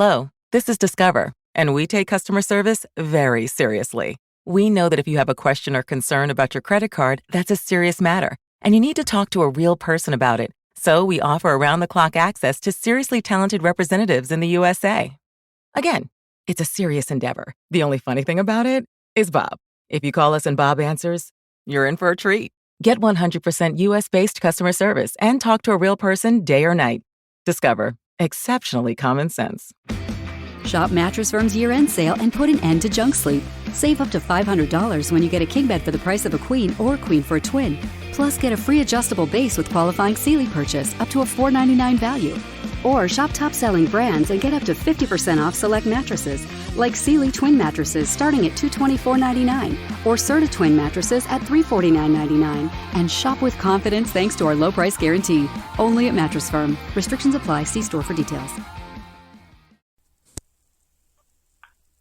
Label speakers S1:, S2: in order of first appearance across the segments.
S1: Hello, this is Discover, and we take customer service very seriously. We know that if you have a question or concern about your credit card, that's a serious matter, and you need to talk to a real person about it. So we offer around-the-clock access to seriously talented representatives in the USA. Again, it's a serious endeavor. The only funny thing about it is Bob. If you call us and Bob answers, you're in for a treat. Get 100% US-based customer service and talk to a real person day or night. Discover. Exceptionally common sense.
S2: Shop Mattress Firm's year-end sale and put an end to junk sleep. Save up to $500 when you get a king bed for the price of a queen or queen for a twin. Plus, get a free adjustable base with qualifying Sealy purchase up to a $499 value. Or shop top-selling brands and get up to 50% off select mattresses, like Sealy twin mattresses starting at $224.99 or Serta twin mattresses at $349.99. And shop with confidence thanks to our low price guarantee. Only at Mattress Firm. Restrictions apply. See store for details.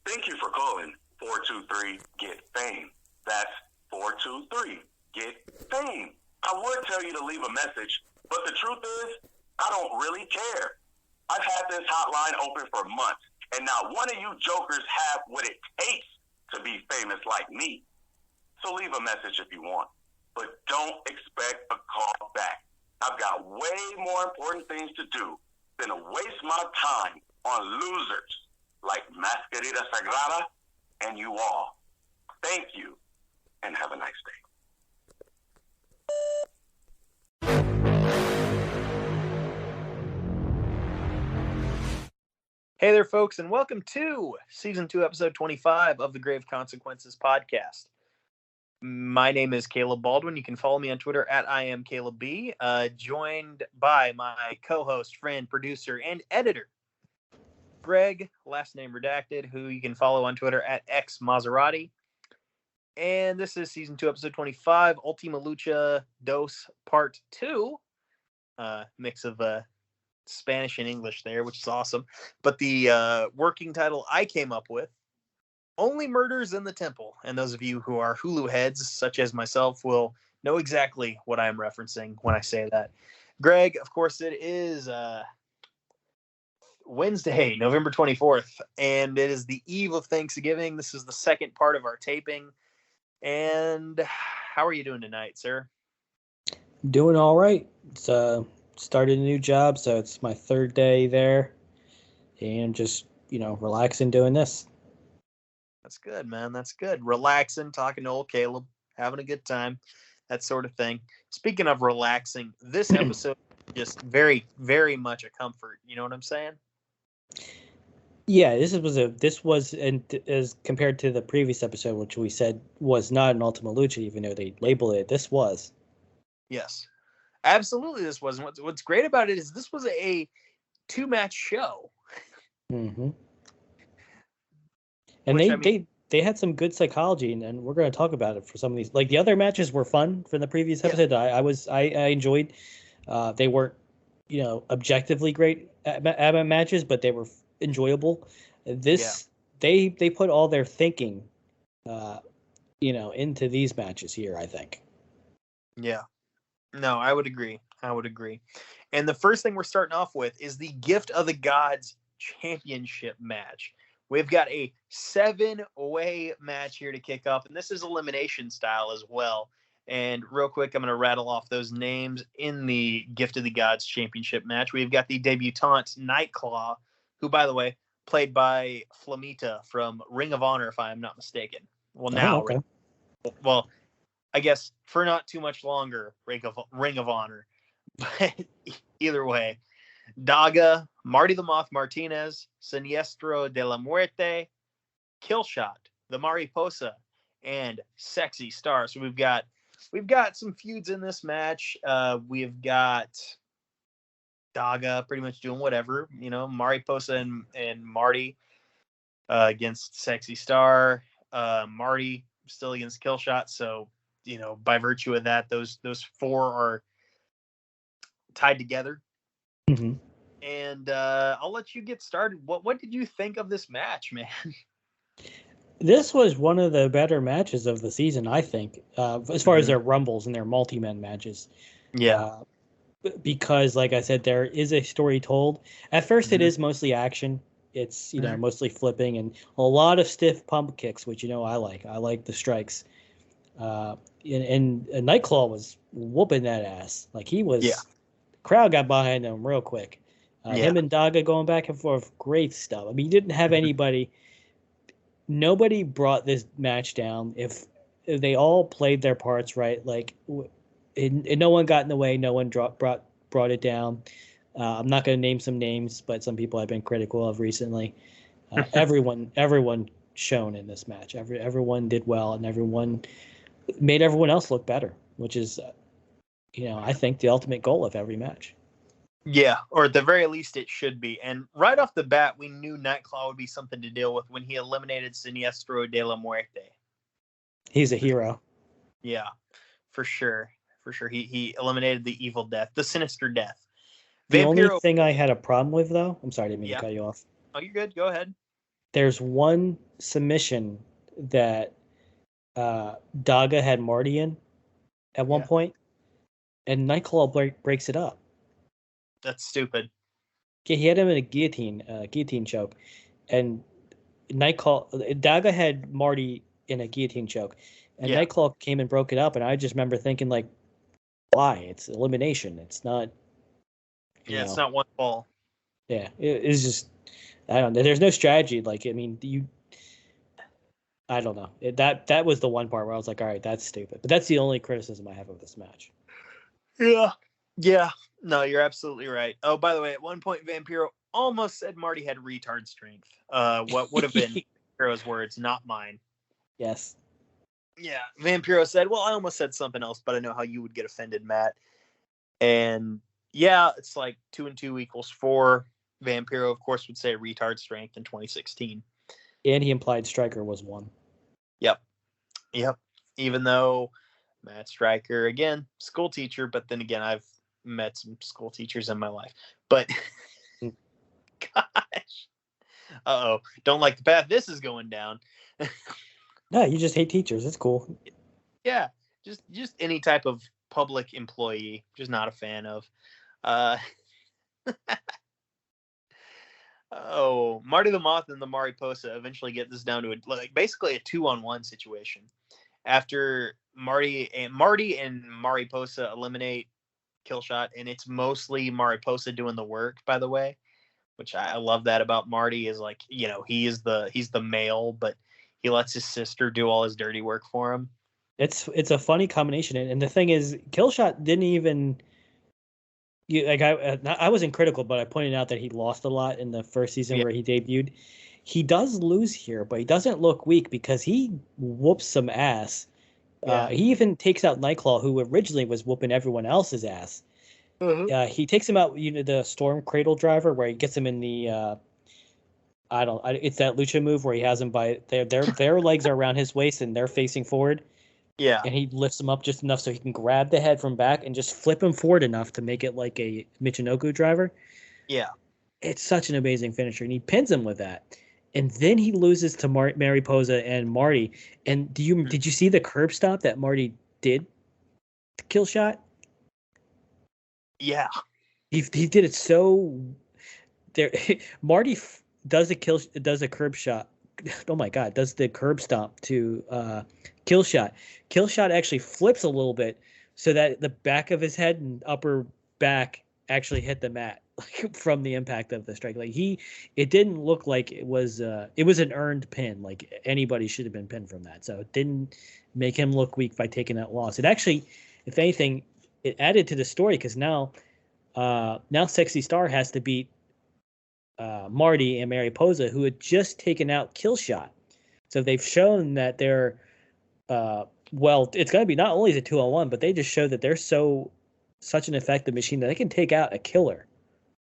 S3: Thank you for calling 423-GET-FAME. That's 423-GET-FAME. I would tell you to leave a message, but the truth is, I don't really care. I've had this hotline open for months, and not one of you jokers have what it takes to be famous like me. So leave a message if you want, but don't expect a call back. I've got way more important things to do than to waste my time on losers like Mascarita Sagrada and you all. Thank you, and have a nice day.
S4: Hey there, folks, and welcome to Season 2, Episode 25 of the Grave Consequences podcast. My name is Caleb Baldwin. You can follow me on Twitter at IamCalebB, joined by my co-host, friend, producer, and editor, Greg, last name redacted, who you can follow on Twitter at XMaserati. And this is Season 2, Episode 25, Ultima Lucha Dos Part 2. Mix of Spanish and English there, which is awesome. But the working title I came up with, Only Murders in the Templ. And those of you who are Hulu heads, such as myself, will know exactly what I'm referencing when I say that. Greg, of course, it is Wednesday, November 24th, and it is the eve of Thanksgiving. This is the second part of our taping. And how are you doing tonight, sir?
S5: Doing all right. It's started a new job, so it's my third day there, and just, relaxing doing this.
S4: That's good, man. That's good. Relaxing, talking to old Caleb, having a good time, that sort of thing. Speaking of relaxing, this episode is just very, very much a comfort. You know what I'm saying?
S5: Yeah, this was as compared to the previous episode, which we said was not an Ultima Lucha, even though they labeled it. This was.
S4: Yes. Absolutely, this was. What's great about it is this was a 2-match show.
S5: Mm-hmm. And they had some good psychology, and we're going to talk about it for some of these. Like, the other matches were fun from the previous episode. Yeah. I enjoyed. They weren't, objectively great at matches, but they were enjoyable. This they put all their thinking, into these matches here, I think.
S4: Yeah. No, I would agree. And the first thing we're starting off with is the Gift of the Gods Championship match. We've got a 7-way match here to kick off, and this is elimination style as well. And real quick, I'm going to rattle off those names in the Gift of the Gods Championship match. We've got the debutante Nightclaw, who, by the way, played by Flamita from Ring of Honor, if I am not mistaken. Well, now,
S5: okay.
S4: Well, I guess for not too much longer, Ring of Honor. But either way, Daga, Marty the Moth Martinez, Siniestro de la Muerte, Killshot, the Mariposa, and Sexy Star. So we've got some feuds in this match. We've got Daga pretty much doing whatever, Mariposa and Marty against Sexy Star, Marty still against Killshot. So, by virtue of that, those four are tied together.
S5: Mm-hmm.
S4: And I'll let you get started. What did you think of this match, man?
S5: This was one of the better matches of the season, I think, as far as their Rumbles and their multi-man matches.
S4: Yeah.
S5: Because, like I said, there is a story told. At first, it is mostly action. It's, mostly flipping and a lot of stiff pump kicks, which, I like. I like the strikes. And Nightclaw was whooping that ass. Like he was, crowd got behind him real quick. Him and Daga going back and forth, great stuff. I mean, you didn't have nobody brought this match down. If they all played their parts right, like, and no one got in the way, no one brought it down. I'm not going to name some names, but some people I've been critical of recently. Everyone shone in this match. Everyone did well, and everyone made everyone else look better, which is, I think the ultimate goal of every match.
S4: Yeah, or at the very least it should be. And right off the bat, we knew Nightclaw would be something to deal with when he eliminated Siniestro de la Muerte.
S5: He's a hero.
S4: Yeah, for sure. For sure. He eliminated the evil death, the sinister death.
S5: The only thing I had a problem with, though, I'm sorry, I didn't mean to cut you off.
S4: Oh, you're good. Go ahead.
S5: There's one submission that Daga had Marty in at one point, and Nightclaw breaks it up.
S4: That's stupid.
S5: Yeah, he had him in a guillotine choke, and Daga had Marty in a guillotine choke, and Nightclaw came and broke it up, and I just remember thinking, like, why? It's elimination. It's not.
S4: It's not one fall.
S5: Yeah, it's just, I don't know. There's no strategy. Like, I mean, I don't know. That was the one part where I was like, all right, that's stupid. But that's the only criticism I have of this match.
S4: Yeah. No, you're absolutely right. Oh, by the way, at one point, Vampiro almost said Marty had retard strength. What would have been Vampiro's words, not mine.
S5: Yes.
S4: Yeah, Vampiro said, well, I almost said something else, but I know how you would get offended, Matt. And yeah, it's like 2 and 2 equals 4. Vampiro, of course, would say retard strength in 2016.
S5: And he implied Stryker was 1.
S4: Yep. Even though Matt Stryker, again, school teacher, but then again, I've met some school teachers in my life. But, gosh. Uh-oh. Don't like the path this is going down.
S5: No, you just hate teachers. It's cool.
S4: Yeah, just any type of public employee, just not a fan of. Marty the Moth and the Mariposa eventually get this down to basically a 2-on-1 situation. After Marty and Mariposa eliminate Killshot, and it's mostly Mariposa doing the work, by the way, which I love that about Marty is like, he's the male, but he lets his sister do all his dirty work for him.
S5: It's a funny combination, and the thing is, Killshot didn't even. I wasn't critical, but I pointed out that he lost a lot in the first season where he debuted. He does lose here, but he doesn't look weak because he whoops some ass. Yeah. He even takes out Nightclaw, who originally was whooping everyone else's ass. Mm-hmm. He takes him out, the Storm Cradle Driver, where he gets him in the. It's that lucha move where he has him by their legs are around his waist and they're facing forward.
S4: Yeah.
S5: And he lifts him up just enough so he can grab the head from back and just flip him forward enough to make it like a Michinoku driver.
S4: Yeah.
S5: It's such an amazing finisher. And he pins him with that. And then he loses to Mariposa and Marty. And did you see the curb stop that Marty did to Killshot?
S4: Yeah.
S5: He did it so there. Marty does a curb shot. Oh my God, does the curb stomp to Killshot. Killshot actually flips a little bit so that the back of his head and upper back actually hit the mat from the impact of the strike. Like it didn't look like it was an earned pin. Like anybody should have been pinned from that. So it didn't make him look weak by taking that loss. It actually, if anything, it added to the story because now Sexy Star has to beat Marty and Mariposa, who had just taken out Killshot. So they've shown that they're it's going to be not only is it 2-on-1, but they just show that they're such an effective machine that they can take out a killer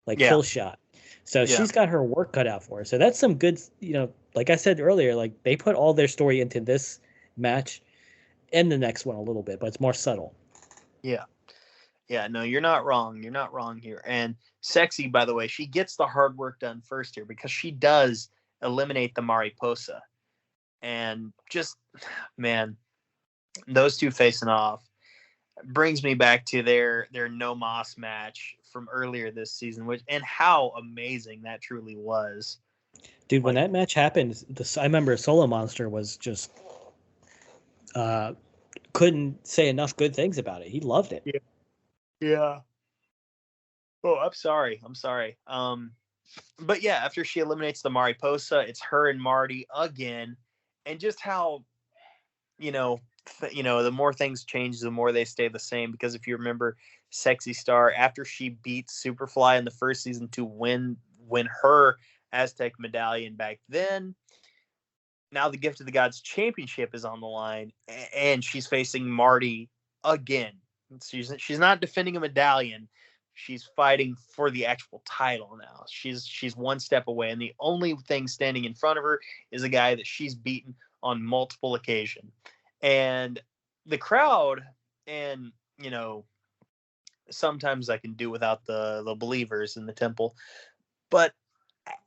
S5: like Killshot. So she's got her work cut out for her. So that's some good, like I said earlier, like they put all their story into this match and the next one a little bit, but it's more subtle.
S4: Yeah. Yeah, no, you're not wrong. You're not wrong here. And Sexy, by the way, she gets the hard work done first here because she does eliminate the Mariposa. And just, man, those two facing off brings me back to their No Moss match from earlier this season, and how amazing that truly was.
S5: Dude, when that match happened, I remember Solo Monster was just couldn't say enough good things about it. He loved it.
S4: Yeah. Yeah. Oh, I'm sorry. But yeah, after she eliminates the Mariposa, it's her and Marty again, and just how, the more things change, the more they stay the same. Because if you remember, Sexy Star, after she beats Superfly in the first season to win her Aztec medallion back then, now the Gift of the Gods championship is on the line, and she's facing Marty again. She's not defending a medallion. She's fighting for the actual title now. She's one step away, and the only thing standing in front of her is a guy that she's beaten on multiple occasions. And the crowd, and sometimes I can do without the believers in the temple, but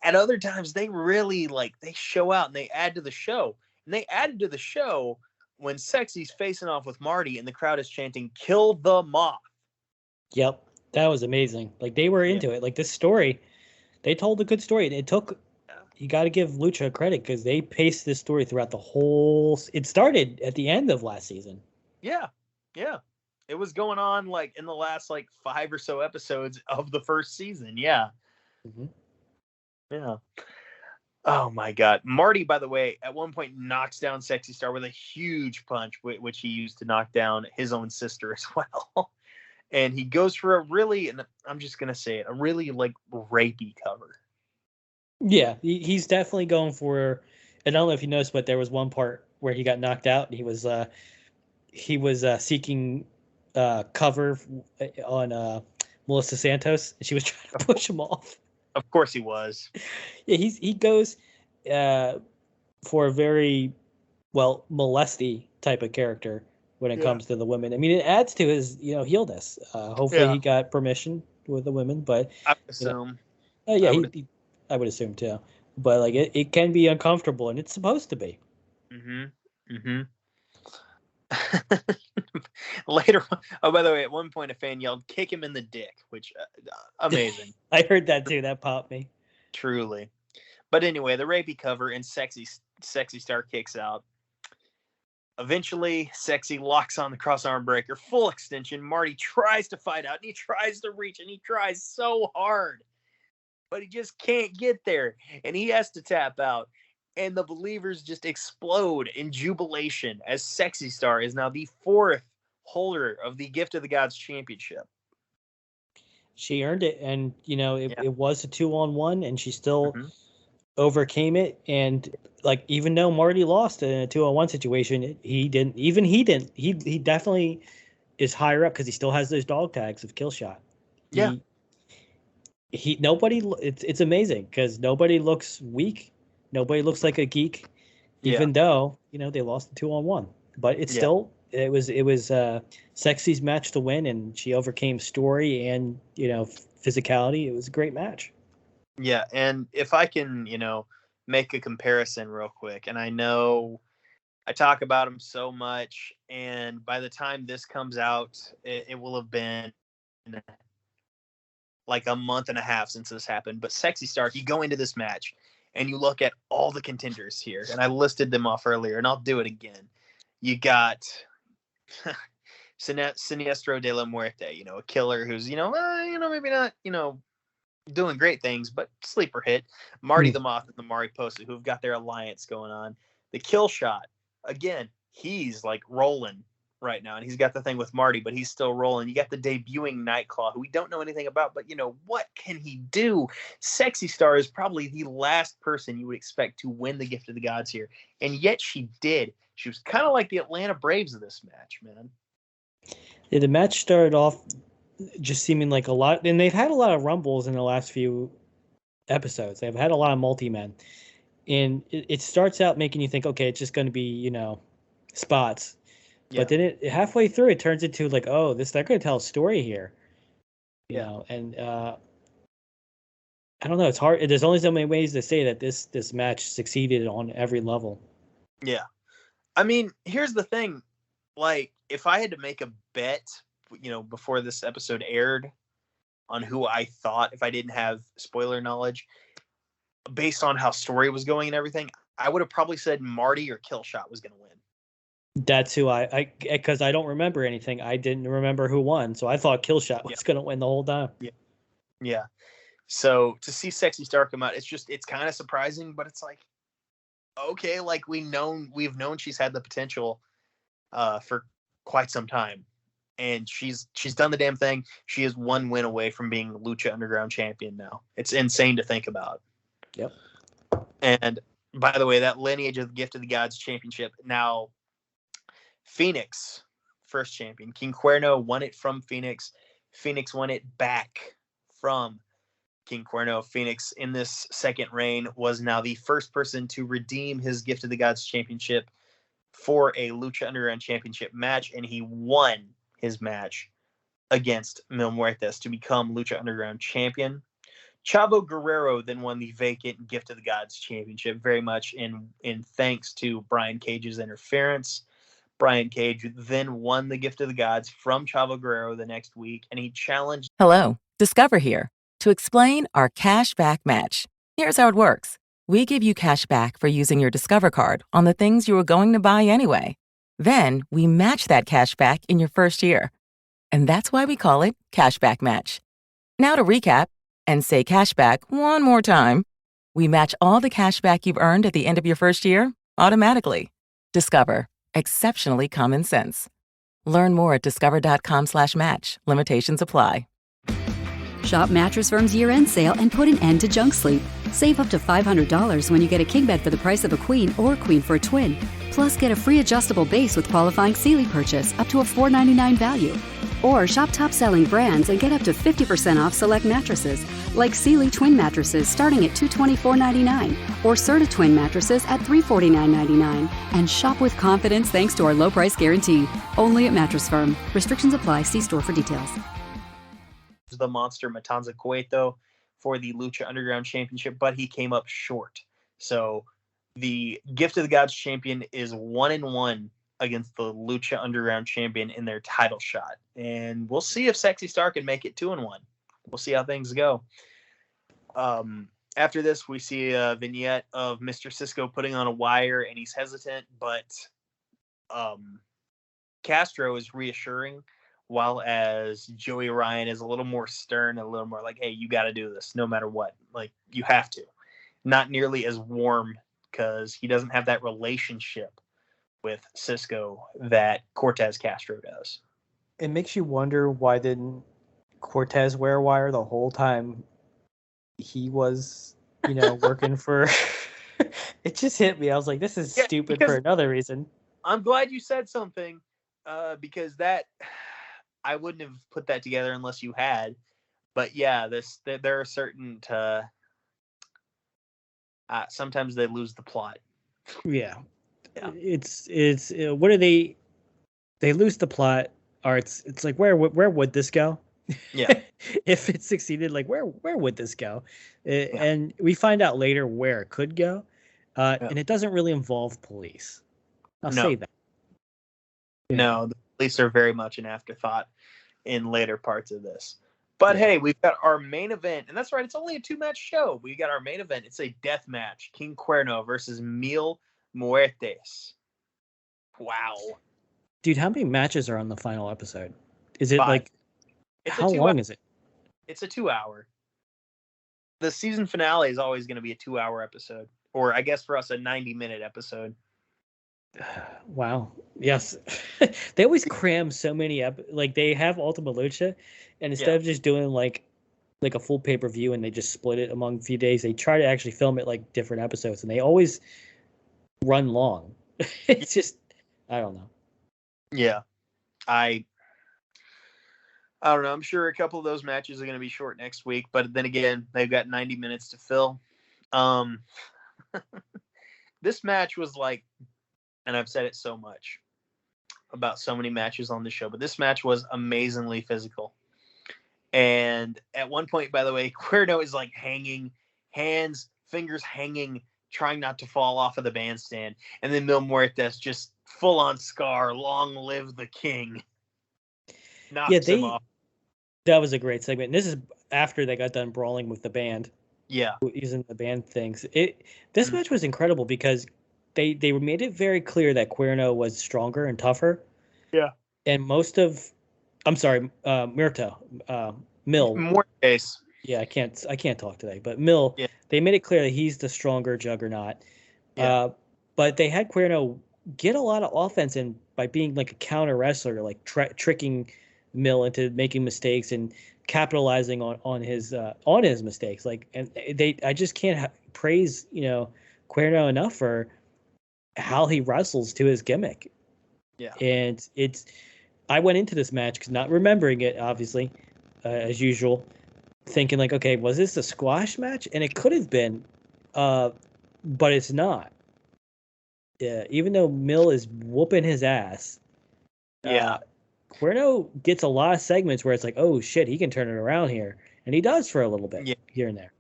S4: at other times they really they show out and they add to the show. And they added to the show when Sexy's facing off with Marty and the crowd is chanting, "Kill the Moth."
S5: Yep. That was amazing. Like, they were into it. Like, this story, they told a good story. It took, you got to give Lucha credit because they paced this story throughout the whole. It started at the end of last season.
S4: Yeah. Yeah. It was going on in the last 5 or so episodes of the first season. Yeah.
S5: Mm-hmm.
S4: Yeah. Oh my God. Marty, by the way, at one point knocks down Sexy Star with a huge punch, which he used to knock down his own sister as well. And he goes for a really, and I'm just going to say it, a really rapey cover.
S5: Yeah, he's definitely going for, and I don't know if you noticed, but there was one part where he got knocked out. And he was seeking cover on Melissa Santos, and she was trying to push him off.
S4: Of course he was.
S5: Yeah, he goes for a very molesty type of character when it comes to the women. I mean, it adds to his heelness. Hopefully he got permission with the women, but
S4: I would assume.
S5: I would assume too. But it can be uncomfortable, and it's supposed to be.
S4: Later, by the way, at one point a fan yelled, "Kick him in the dick," which amazing.
S5: I heard that too. That popped me.
S4: Truly. But anyway, the rapey cover and Sexy Star kicks out. Eventually, Sexy locks on the cross-arm breaker, full extension. Marty tries to fight out, and he tries to reach, and he tries so hard. But he just can't get there, and he has to tap out. And the believers just explode in jubilation as Sexy Star is now the 4th holder of the Gift of the Gods championship.
S5: She earned it, and it was a 2-on-1, and she still overcame it. And even though Marty lost in a 2-on-1 situation, he didn't. He definitely is higher up because he still has those dog tags of kill shot.
S4: Yeah.
S5: It's amazing because nobody looks weak. Nobody looks like a geek, even though they lost the 2-on-1. But it's still it was Sexy's match to win, and she overcame story and physicality. It was a great match.
S4: Yeah, and if I can make a comparison real quick, and I know I talk about him so much, and by the time this comes out, it will have been a month and a half since this happened. But Sexy Star, you go into this match and you look at all the contenders here, and I listed them off earlier, and I'll do it again. You got Siniestro de la Muerte, a killer who's, maybe not, doing great things, but sleeper hit. Marty the Moth and the Mariposa, who've got their alliance going on. The Kill Shot, again, he's rolling right now, and he's got the thing with Marty, but he's still rolling. You got the debuting Nightclaw, who we don't know anything about, but what can he do? Sexy Star is probably the last person you would expect to win the Gift of the Gods here, and yet she did. She was kind of like the Atlanta Braves of this match, man.
S5: Yeah, the match started off just seeming like a lot, and they've had a lot of rumbles in the last few episodes. They've had a lot of multi-men, and it starts out making you think, okay, it's just going to be spots. Yeah. But then it halfway through, it turns into they're going to tell a story here, and I don't know. It's hard. There's only so many ways to say that this match succeeded on every level.
S4: Yeah, I mean, here's the thing. If I had to make a bet, before this episode aired, on who I thought, if I didn't have spoiler knowledge, based on how story was going and everything, I would have probably said Marty or Killshot was going to win.
S5: That's who because I don't remember anything. I didn't remember who won, so I thought Killshot was going to win the whole time.
S4: Yeah. So to see Sexy Star come out, it's kind of surprising, but it's like, okay, like we've known she's had the potential for quite some time, and she's done the damn thing. She is one win away from being Lucha Underground champion now. It's insane to think about.
S5: Yep.
S4: And by the way, that lineage of the Gift of the Gods championship, now Phoenix, first champion. King Cuerno won it from Phoenix. Phoenix won it back from King Cuerno. Phoenix, in this second reign, was now the first person to redeem his Gift of the Gods championship for a Lucha Underground championship match, and he won his match against Mil Muertes to become Lucha Underground champion. Chavo Guerrero then won the vacant Gift of the Gods championship, very much in thanks to Brian Cage's interference. Brian Cage then won the Gift of the Gods from Chavo Guerrero the next week, and he challenged...
S1: Hello, Discover here to explain our cash back match. Here's how it works. We give you cash back for using your Discover card on the things you were going to buy anyway. Then we match that cash back in your first year. And that's why we call it Cashback Match. Now to recap and say cashback one more time. We match all the cash back you've earned at the end of your first year automatically. Discover. Exceptionally common sense. Learn more at discover.com/match. Limitations apply.
S2: Shop Mattress Firm's year-end sale and put an end to junk sleep. Save up to $500 when you get a king bed for the price of a queen or queen for a twin. Plus, get a free adjustable base with qualifying Sealy purchase up to a $499 value. Or shop top-selling brands and get up to 50% off select mattresses, like Sealy twin mattresses starting at $224.99 or Serta twin mattresses at $349.99. And shop with confidence thanks to our low price guarantee. Only at Mattress Firm. Restrictions apply. See store for details.
S4: The monster Matanza Cueto for the Lucha Underground Championship, but he came up short. So the Gift of the Gods champion is 1-1 against the Lucha Underground champion in their title shot. And we'll see if Sexy Star can make it 2-1. We'll see how things go. After this, we see a vignette of Mr. Cisco putting on a wire, and he's hesitant, but Castro is reassuring, while as Joey Ryan is a little more stern, a little more like, hey, you got to do this no matter what. Like, you have to. Not nearly as warm, because he doesn't have that relationship with Cisco that Cortez Castro does.
S5: It makes you wonder, why didn't Cortez wear a wire the whole time he was, working for... It just hit me. I was like, this is stupid for another reason.
S4: I'm glad you said something, because that... I wouldn't have put that together unless you had. But yeah, there are certain... sometimes they lose the plot.
S5: Yeah. It's what are they lose the plot, or it's like, where would this go?
S4: Yeah.
S5: If it succeeded, like where would this go? And we find out later where it could go, and it doesn't really involve police. I'll say that.
S4: No, the police are very much an afterthought in later parts of this. But hey, we've got our main event, and that's right, it's only a 2-match show. We got our main event. It's a death match. King Cuerno versus Mil Muertes. Wow.
S5: Dude, how many matches are on the final episode? Is it
S4: 5.
S5: like... How long is it?
S4: It's a 2-hour. The season finale is always going to be a 2-hour episode. Or I guess for us, a 90-minute episode.
S5: Wow. Yes. They always cram so many like they have Ultima Lucha, and instead of just doing like a full pay-per-view and they just split it among a few days, they try to actually film it like different episodes, and they always run long. It's just, I don't know.
S4: Yeah. I don't know. I'm sure a couple of those matches are going to be short next week, but then again, they've got 90 minutes to fill. This match was like, and I've said it so much about so many matches on the show, but this match was amazingly physical. And at one point, by the way, Cuerno is like hanging, hands, fingers hanging, trying not to fall off of the bandstand. And then Mil Muertes just full on Scar, long live the king. Knocks him off.
S5: That was a great segment. And this is after they got done brawling with the band.
S4: Yeah.
S5: using the band things. This match was incredible because they made it very clear that Cuerno was stronger and tougher.
S4: Yeah.
S5: And Mill.
S4: More case.
S5: Yeah, I can't talk today, but Mill.
S4: Yeah.
S5: They made it clear that he's the stronger juggernaut.
S4: Yeah.
S5: But they had Cuerno get a lot of offense in by being like a counter wrestler, like tricking Mill into making mistakes and capitalizing on his mistakes. Like, and I just can't praise Cuerno enough for how he wrestles to his gimmick.
S4: Yeah.
S5: And I went into this match because not remembering it, obviously, as usual, thinking like, okay, was this a squash match? And it could have been, but it's not. Yeah, even though Mill is whooping his ass, Cuerno gets a lot of segments where it's like, oh shit, he can turn it around here, and he does for a little bit here and there.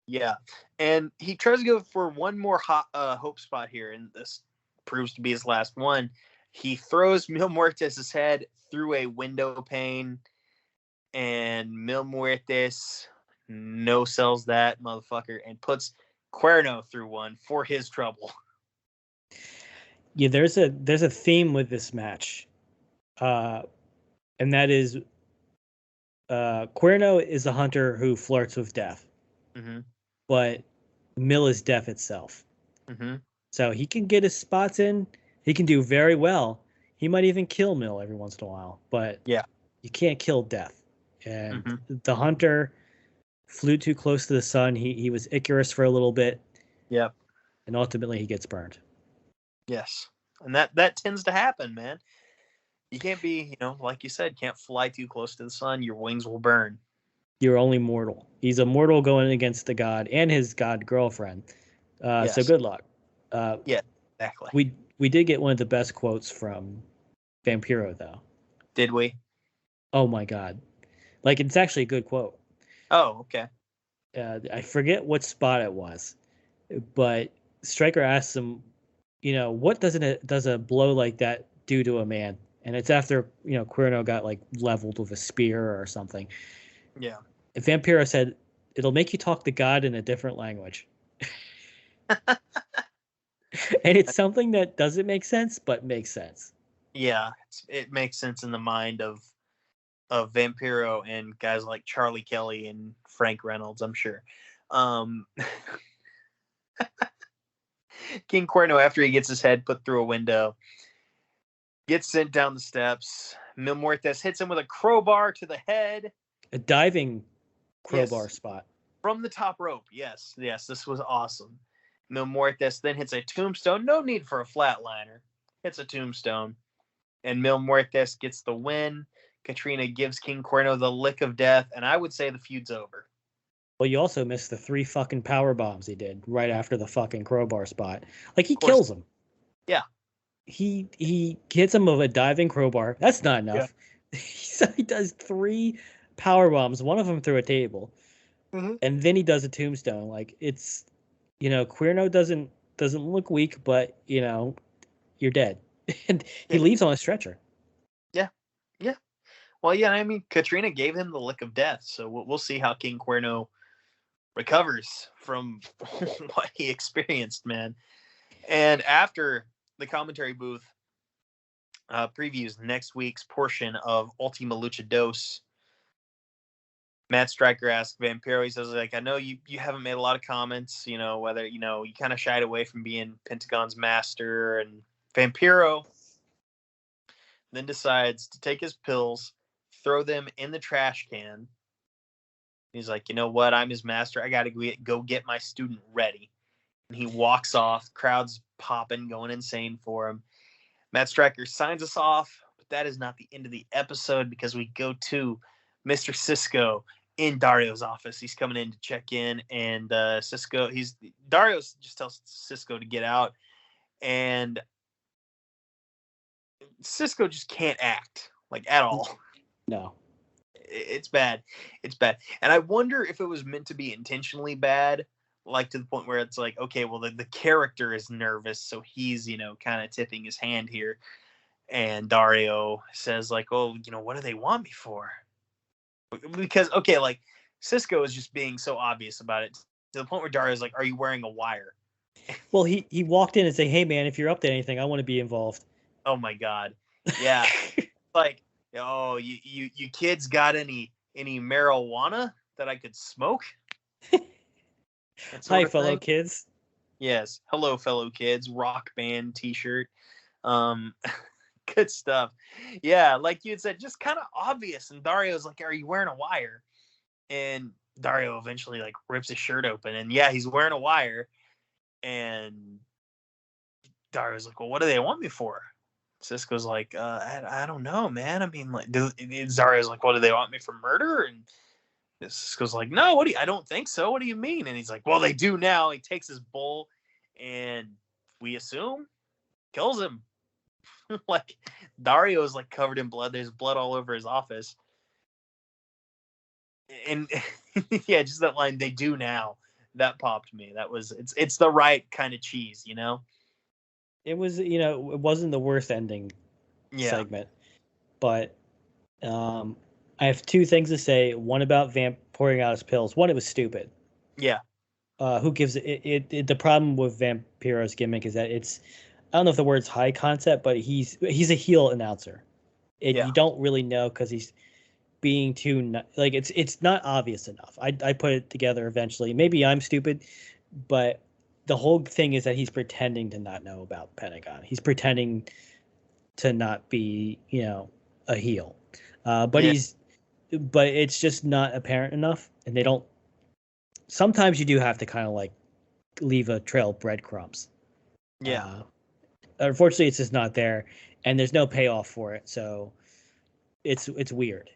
S4: Yeah, and he tries to go for one more hope spot here, and this proves to be his last one. He throws Mil Muertes' head through a window pane, and Mil Muertes no-sells that motherfucker and puts Cuerno through one for his trouble.
S5: Yeah, there's a theme with this match, and that is Cuerno is a hunter who flirts with death, but Mill is death itself. So he can get his spots in. He can do very well. He might even kill Mill every once in a while, but you can't kill death. And the hunter flew too close to the sun. He was Icarus for a little bit.
S4: Yep.
S5: And ultimately he gets burned.
S4: Yes. And that tends to happen, man. You can't be, like you said, can't fly too close to the sun. Your wings will burn.
S5: You're only mortal. He's a mortal going against the god and his god girlfriend.
S4: Yes.
S5: So good luck.
S4: Yeah, exactly.
S5: We did get one of the best quotes from Vampiro, though.
S4: Did we?
S5: Oh my god. Like, it's actually a good quote.
S4: Oh, okay.
S5: I forget what spot it was, but Stryker asks him, what does a blow like that do to a man? And it's after, Cuerno got like leveled with a spear or something.
S4: Yeah.
S5: And Vampiro said, it'll make you talk to God in a different language. And it's something that doesn't make sense, but makes sense.
S4: Yeah, it makes sense in the mind of Vampiro and guys like Charlie Kelly and Frank Reynolds, I'm sure. King Cuerno, after he gets his head put through a window, gets sent down the steps. Mil Muertes hits him with a crowbar to the head.
S5: A diving crowbar spot.
S4: From the top rope. Yes, this was awesome. Mil Muertes then hits a tombstone. No need for a flatliner. Hits a tombstone. And Mil Muertes gets the win. Katrina gives King Cuerno the lick of death, and I would say the feud's over.
S5: Well, you also missed the 3 fucking power bombs he did right after the fucking crowbar spot. Like, he kills him.
S4: Yeah.
S5: He hits him with a diving crowbar. That's not enough. Yeah. So he does 3 power bombs, one of them through a table, and then he does a tombstone. Like, it's, Cuerno doesn't look weak, but you're dead, and he leaves on a stretcher.
S4: Yeah. Well, yeah. I mean, Katrina gave him the lick of death, so we'll see how King Cuerno recovers from what he experienced, man. And after the commentary booth previews next week's portion of Ultima Lucha Dos, Matt Stryker asked Vampiro, he says, like, I know you haven't made a lot of comments, whether, you kind of shied away from being Pentagon's master. And Vampiro then decides to take his pills, throw them in the trash can. He's like, you know what? I'm his master. I got to go get my student ready. And he walks off. Crowd's popping, going insane for him. Matt Stryker signs us off, but that is not the end of the episode because we go to Mr. Cisco in Dario's office. He's coming in to check in, and Dario just tells Cisco to get out, and Cisco just can't act like at all.
S5: No.
S4: It's bad. And I wonder if it was meant to be intentionally bad, like to the point where it's like, okay, well, the character is nervous, so he's, kind of tipping his hand here. And Dario says, like, oh, what do they want me for? Because, okay, like, Cisco is just being so obvious about it to the point where Dario's like, "Are you wearing a wire?"
S5: Well, he walked in and said, "Hey man, if you're up to anything, I want to be involved."
S4: Oh my god, yeah. Like, oh, you kids got any marijuana that I could smoke?
S5: Hi, fellow kids.
S4: Yes, hello, fellow kids. Rock band T-shirt. Good stuff. Yeah, like you had said, just kind of obvious. And Dario's like, "Are you wearing a wire?" And Dario eventually like rips his shirt open, and yeah, he's wearing a wire. And Dario's like, "Well, what do they want me for?" Cisco's like, I don't know, man. I mean, like, Zarya's like, "What, do they want me for murder?" And Cisco's like, "No, I don't think so. What do you mean?" And he's like, "Well, they do now." He takes his bull and we assume kills him. Like, Dario's like covered in blood. There's blood all over his office. And yeah, just that line, "They do now," that popped me. That was, it's the right kind of cheese, you know?
S5: It was, it wasn't the worst ending segment, but I have two things to say. One about Vamp pouring out his pills. One, it was stupid.
S4: Yeah.
S5: Who gives it? The problem with Vampiro's gimmick is that it's, I don't know if the word's high concept, but he's a heel announcer. You don't really know because he's being too like it's not obvious enough. I put it together eventually. Maybe I'm stupid, but the whole thing is that he's pretending to not know about Pentagon. He's pretending to not be, a heel. But it's just not apparent enough. And they don't, sometimes you do have to kind of like leave a trail of breadcrumbs.
S4: Yeah.
S5: Unfortunately, it's just not there, and there's no payoff for it. So it's weird.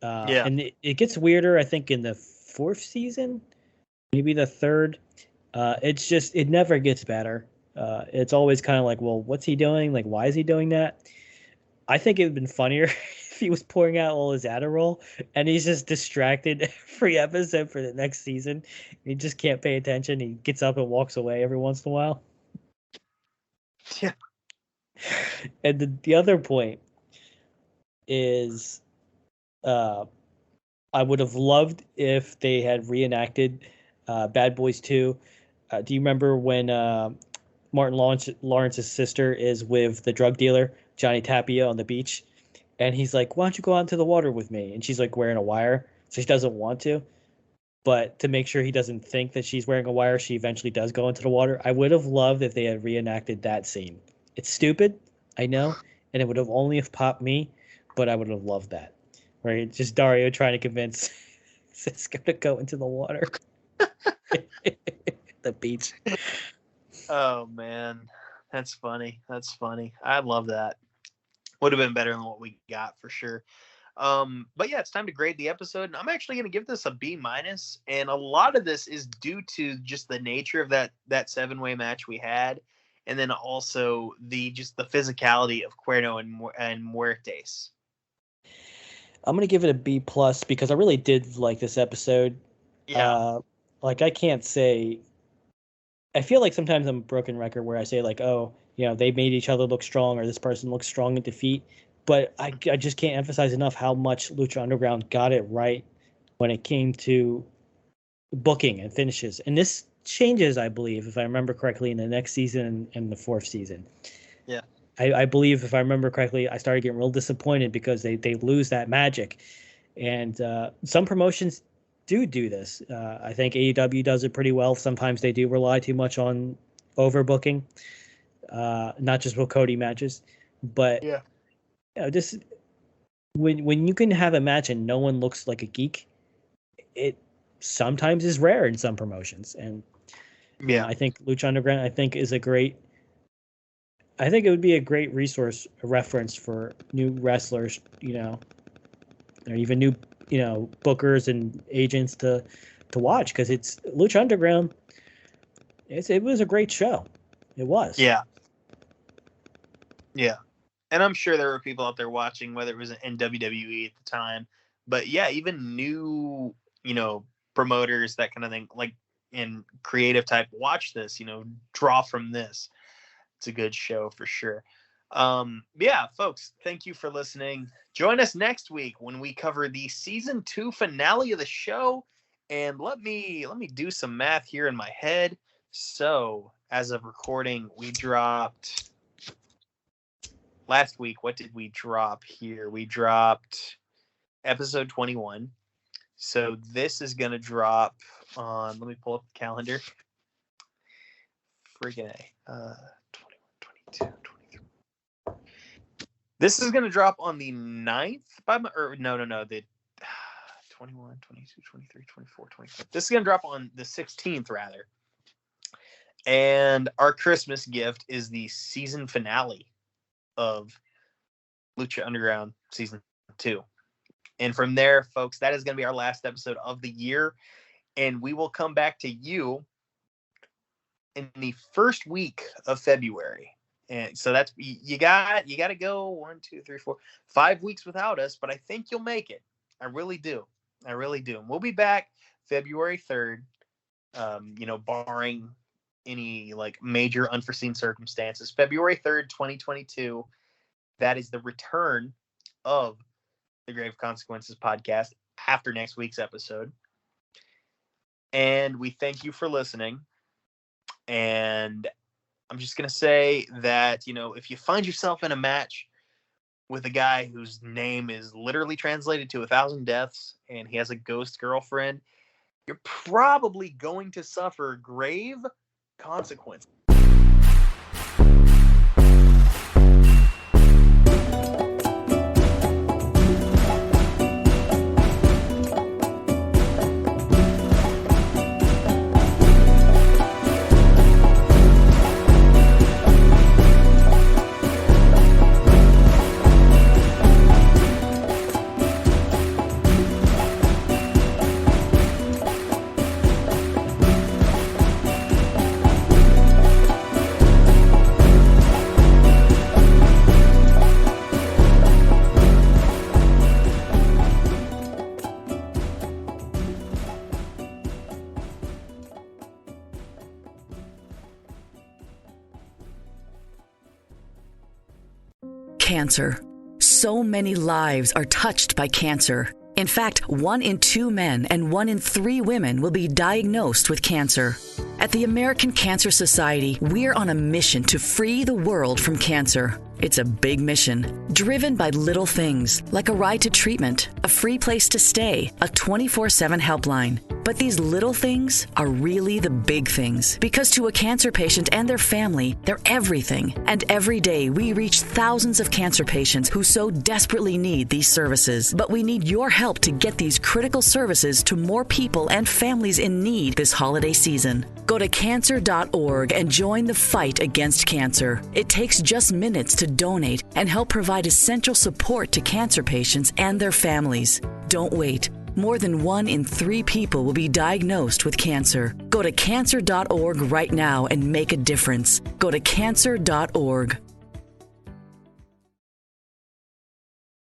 S5: And it gets weirder, I think, in the 4th season, maybe the 3rd. It never gets better. It's always kind of like, well, what's he doing? Like, why is he doing that? I think it would have been funnier if he was pouring out all his Adderall and he's just distracted every episode for the next season. He just can't pay attention. He gets up and walks away every once in a while.
S4: Yeah.
S5: And the other point is, I would have loved if they had reenacted Bad Boys 2. Do you remember when Martin Lawrence's sister is with the drug dealer, Johnny Tapia, on the beach? And he's like, "Why don't you go out into the water with me?" And she's like wearing a wire, so she doesn't want to. But to make sure he doesn't think that she's wearing a wire, she eventually does go into the water. I would have loved if they had reenacted that scene. It's stupid, I know, and it would have only have popped me, but I would have loved that. Right? Just Dario trying to convince Cisco to go into the water. The beach.
S4: Oh man, that's funny. I love that. Would have been better than what we got for sure. But yeah, it's time to grade the episode, and I'm actually going to give this a B-, and a lot of this is due to just the nature of that 7-way match we had, and then also the physicality of Cuerno and Muertes.
S5: I'm going to give it a B+ because I really did like this episode.
S4: Yeah.
S5: I can't say, I feel like sometimes I'm a broken record where I say like, oh, they made each other look strong, or this person looks strong in defeat. But I just can't emphasize enough how much Lucha Underground got it right when it came to booking and finishes. And this changes, I believe, if I remember correctly, in the next season and the 4th season.
S4: Yeah.
S5: I believe, if I remember correctly, I started getting real disappointed because they lose that magic. And some promotions do this. I think AEW does it pretty well. Sometimes they do rely too much on overbooking, not just with Cody matches. But just when you can have a match and no one looks like a geek, it sometimes is rare in some promotions. And I think Lucha Underground, is a great. I think it would be a great resource, a reference for new wrestlers, or even new, bookers and agents to watch, because it's Lucha Underground. It was a great show. It was.
S4: Yeah. Yeah. And I'm sure there were people out there watching, whether it was in WWE at the time, but yeah, even new, promoters, that kind of thing, like in creative type, watch this, draw from this. It's a good show for sure. Yeah, folks, thank you for listening. Join us next week when we cover the season 2 finale of the show, And let me do some math here in my head. So, as of recording, we dropped last week. What did we drop here? We dropped episode 21. So this is going to drop on, let me pull up the calendar. Freaking A. 21, 22, 23. This is going to drop on the 9th. The 21, 22, 23, 24, 25. This is going to drop on the 16th, rather. And our Christmas gift is the season finale of Lucha Underground Season 2. And from there, folks, that is going to be our last episode of the year. And we will come back to you in the first week of February. And so that's, you got to go 1, 2, 3, 4, 5 weeks without us, but I think you'll make it. I really do. And we'll be back February 3rd, barring any like major unforeseen circumstances. February 3rd, 2022. That is the return of the Grave Consequences podcast after next week's episode. And we thank you for listening. And I'm just going to say that, if you find yourself in a match with a guy whose name is literally translated to 1,000 deaths and he has a ghost girlfriend, you're probably going to suffer grave consequences.
S6: Cancer. So many lives are touched by cancer. In fact, 1 in 2 men and 1 in 3 women will be diagnosed with cancer. At the American Cancer Society, we're on a mission to free the world from cancer. It's a big mission, driven by little things, like a ride to treatment, a free place to stay, a 24/7 helpline. But these little things are really the big things, because to a cancer patient and their family, they're everything. And every day we reach thousands of cancer patients who so desperately need these services. But we need your help to get these critical services to more people and families in need this holiday season. Go to cancer.org and join the fight against cancer. It takes just minutes to donate and help provide essential support to cancer patients and their families. Don't wait. More than 1 in 3 people will be diagnosed with cancer. Go to cancer.org right now and make a difference. Go to cancer.org.